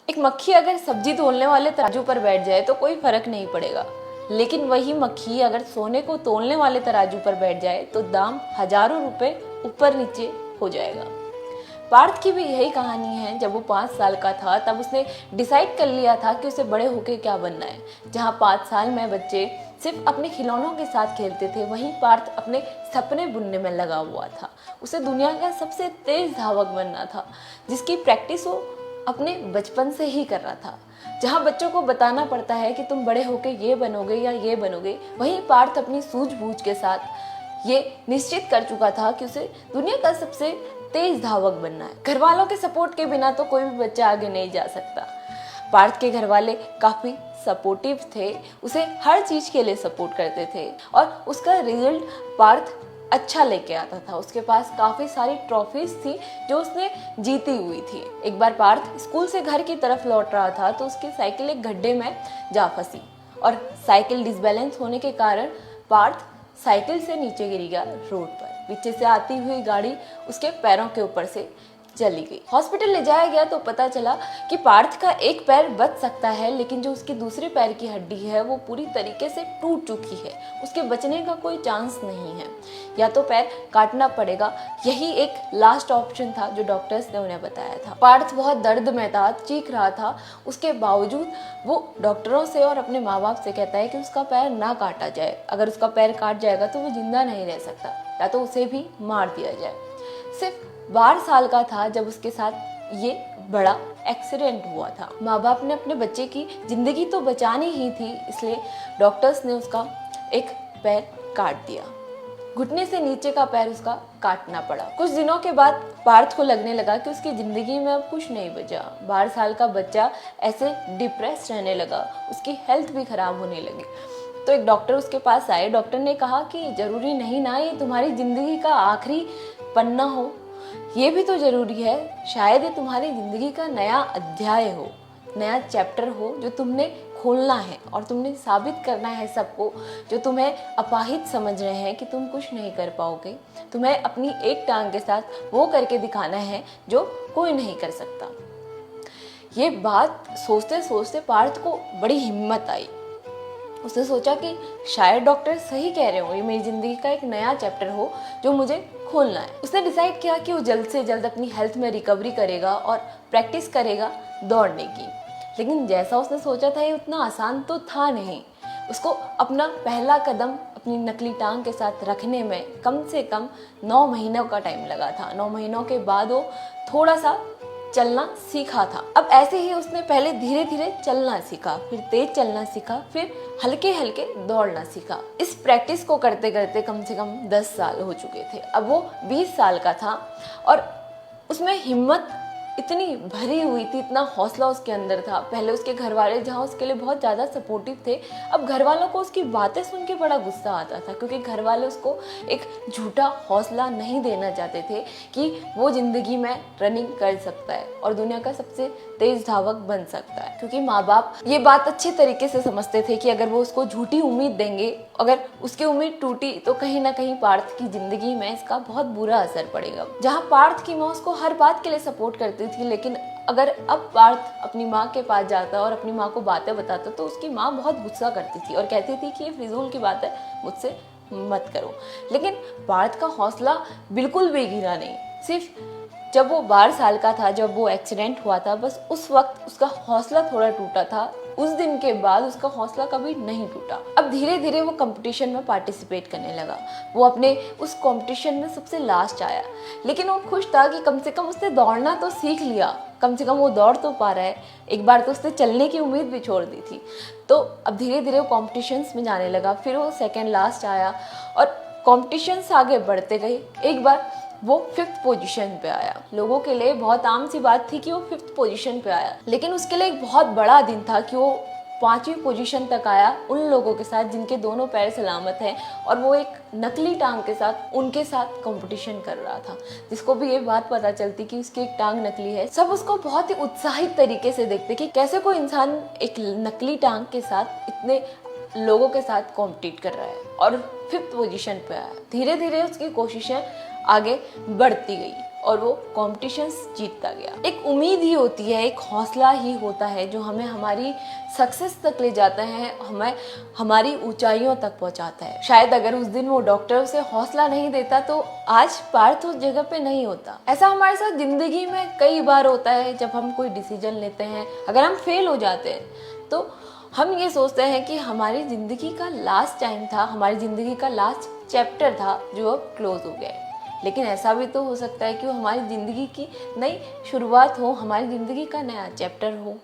एक मक्खी अगर सब्जी तोलने वाले तराजू पर बैठ जाए तो कोई फर्क नहीं पड़ेगा, लेकिन वही मक्खी अगर सोने को तोलने वाले तराजू पर बैठ जाए तो दाम हजारों रुपए ऊपर नीचे हो जाएगा। पार्थ की भी यही कहानी है। जब वो 5 साल का था तब उसने डिसाइड कर लिया था कि उसे बड़े होकर क्या बनना है। जहाँ 5 साल में बच्चे सिर्फ अपने खिलौनों के साथ खेलते थे, वहीं पार्थ अपने सपने बुनने में लगा हुआ था। उसे दुनिया का सबसे तेज धावक बनना था, जिसकी प्रैक्टिस वो अपने बचपन से ही कर रहा था। जहाँ बच्चों को बताना पड़ता है कि तुम बड़े होकर ये बनोगे या ये बनोगे, वहीं पार्थ अपनी सूझबूझ के साथ ये निश्चित कर चुका था कि उसे दुनिया का सबसे तेज धावक बनना है। घर वालों के सपोर्ट के बिना तो कोई भी बच्चा आगे नहीं जा सकता। पार्थ के घर वाले काफी सपोर्टिव थे, उसे हर चीज के लिए सपोर्ट करते थे और उसका रिजल्ट पार्थ अच्छा लेके आता था। उसके पास काफी सारी ट्रॉफीज थी जो उसने जीती हुई थी। एक बार पार्थ स्कूल से घर की तरफ लौट रहा था तो उसकी साइकिल एक गड्ढे में जा फंसी और साइकिल डिसबैलेंस होने के कारण पार्थ साइकिल से नीचे गिर गया रोड पर। पीछे से आती हुई गाड़ी उसके पैरों के ऊपर से चली गई। हॉस्पिटल ले जाया गया तो पता चला कि पार्थ का एक पैर बच सकता है, लेकिन जो उसके दूसरे पैर की हड्डी है वो पूरी तरीके से टूट चुकी है। उसके बचने का कोई चांस नहीं है, या तो पैर काटना पड़ेगा। यही एक लास्ट ऑप्शन था जो डॉक्टर्स ने उन्हें बताया था। पार्थ बहुत दर्द में था, चीख रहा था। उसके बावजूद वो डॉक्टरों से और अपने माँ बाप से कहता है कि उसका पैर ना काटा जाए। अगर उसका पैर काट जाएगा तो वो जिंदा नहीं रह सकता, या तो उसे भी मार दिया जाए। सिर्फ 12 साल का था जब उसके साथ ये बड़ा एक्सीडेंट हुआ था। माँ बाप ने अपने बच्चे की जिंदगी तो बचानी ही थी, इसलिए डॉक्टर्स ने उसका एक पैर काट दिया। घुटने से नीचे का पैर उसका काटना पड़ा। कुछ दिनों के बाद पार्थ को लगने लगा कि उसकी जिंदगी में अब कुछ नहीं बचा। 12 साल का बच्चा ऐसे डिप्रेस रहने लगा, उसकी हेल्थ भी खराब होने लगी। तो एक डॉक्टर उसके पास आए। डॉक्टर ने कहा कि जरूरी नहीं ना ये तुम्हारी जिंदगी का आखिरी पन्ना हो, ये भी तो जरूरी है, शायद ये तुम्हारी जिंदगी का नया अध्याय हो, नया चैप्टर हो जो तुमने खोलना है और तुमने साबित करना है सबको जो तुम्हें अपाहिज समझ रहे हैं कि तुम कुछ नहीं कर पाओगे। तुम्हें अपनी एक टांग के साथ वो करके दिखाना है जो कोई नहीं कर सकता। ये बात सोचते सोचते पार्थ को बड़ी हिम्मत आई। उसने सोचा कि शायद डॉक्टर सही कह रहे हो, ये मेरी जिंदगी का एक नया चैप्टर हो जो मुझे खोलना है। उसने डिसाइड किया कि वो जल्द से जल्द अपनी हेल्थ में रिकवरी करेगा और प्रैक्टिस करेगा दौड़ने की। लेकिन जैसा उसने सोचा था ये उतना आसान तो था नहीं। उसको अपना पहला कदम अपनी नकली टांग के साथ रखने में कम से कम 9 महीनों का टाइम लगा था। 9 महीनों के बाद वो थोड़ा सा चलना सीखा था। अब ऐसे ही उसने पहले धीरे धीरे चलना सीखा, फिर तेज चलना सीखा, फिर हल्के हल्के दौड़ना सीखा। इस प्रैक्टिस को करते करते कम से कम 10 साल हो चुके थे। अब वो 20 साल का था और उसमें हिम्मत इतनी भरी हुई थी, इतना हौसला उसके अंदर था। पहले उसके घर वाले जहाँ उसके लिए बहुत ज़्यादा सपोर्टिव थे, अब घर वालों को उसकी बातें सुन के बड़ा गुस्सा आता था, क्योंकि घर वाले उसको एक झूठा हौसला नहीं देना चाहते थे कि वो ज़िंदगी में रनिंग कर सकता है और दुनिया का सबसे तेज धावक बन सकता है। क्योंकि माँ बाप ये बात अच्छे तरीके से समझते थे कि अगर वो उसको झूठी उम्मीद देंगे, अगर उसकी उम्मीद टूटी तो कहीं ना कहीं पार्थ की जिंदगी में इसका बहुत बुरा असर पड़ेगा। जहाँ पार्थ की माँ उसको हर बात के लिए सपोर्ट करती थी, लेकिन अगर अब पार्थ अपनी माँ के पास जाता और अपनी माँ को बातें बताता तो उसकी माँ बहुत गुस्सा करती थी और कहती थी कि ये फिजूल की बात है, मुझसे मत करो। लेकिन पार्थ का हौसला बिल्कुल भी गिरा नहीं। सिर्फ जब वो 12 साल का था, जब वो एक्सीडेंट हुआ था, बस उस वक्त उसका हौसला थोड़ा टूटा था। उस दिन के बाद उसका हौसला कभी नहीं टूटा। अब धीरे धीरे वो कंपटीशन में पार्टिसिपेट करने लगा। वो अपने उस कंपटीशन में सबसे लास्ट आया, लेकिन वो खुश था कि कम से कम उसने दौड़ना तो सीख लिया, कम से कम वो दौड़ तो पा रहा है। एक बार तो उसने चलने की उम्मीद भी छोड़ दी थी। तो अब धीरे धीरे वो कॉम्पिटिशन्स में जाने लगा। फिर वो सेकेंड लास्ट आया और कॉम्पिटिशन्स आगे बढ़ते गए। एक बार वो 5th पोजीशन पे आया। लोगों के लिए बहुत आम सी बात थी कि वो 5th पोजीशन पे आया, लेकिन उसके लिए एक बहुत बड़ा दिन था कि वो 5वीं पोजीशन तक आया उन लोगों के साथ जिनके दोनों पैर सलामत हैं, और वो एक नकली टांग के साथ उनके साथ कंपटीशन कर रहा था। जिसको भी ये बात पता चलती कि उसकी एक टांग नकली है, सब उसको बहुत ही उत्साहित तरीके से देखते कि कैसे कोई इंसान एक नकली टांग के साथ इतने लोगों के साथ कॉम्पिटिट कर रहा है और 5th पोजीशन पे आया। धीरे धीरे उसकी कोशिशें आगे बढ़ती गई और वो कॉम्पिटिशन्स जीतता गया। एक उम्मीद ही होती है, एक हौसला ही होता है जो हमें हमारी सक्सेस तक ले जाता है, हमें हमारी ऊंचाइयों तक पहुंचाता है। शायद अगर उस दिन वो डॉक्टर उसे हौसला नहीं देता तो आज पार्थ उस जगह पे नहीं होता। ऐसा हमारे साथ जिंदगी में कई बार होता है। जब हम कोई डिसीजन लेते हैं, अगर हम फेल हो जाते हैं तो हम ये सोचते हैं कि हमारी ज़िंदगी का लास्ट टाइम था, हमारी ज़िंदगी का लास्ट चैप्टर था जो अब क्लोज हो गया। लेकिन ऐसा भी तो हो सकता है कि वो हमारी ज़िंदगी की नई शुरुआत हो, हमारी ज़िंदगी का नया चैप्टर हो।